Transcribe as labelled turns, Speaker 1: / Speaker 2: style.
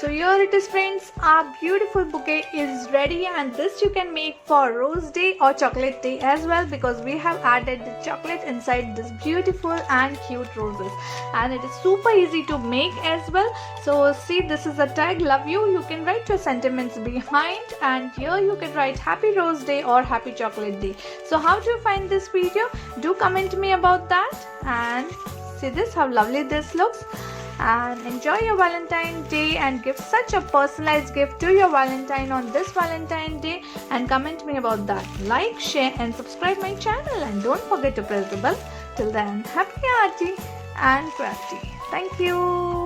Speaker 1: So here it is friends, our beautiful bouquet is ready, and this you can make for rose day or chocolate day as well, because we have added the chocolate inside this beautiful and cute roses, and it is super easy to make as well. So see, this is a tag, love you. You can write your sentiments behind, and here you can write happy rose day or happy chocolate day. So how do you find this video? Do comment me about that. And see this, how lovely this looks. And enjoy your Valentine day and give such a personalized gift to your Valentine on this Valentine day, and comment me about that. Like, share and subscribe my channel, and don't forget to press the bell. Till then, happy, hearty and crafty. Thank you.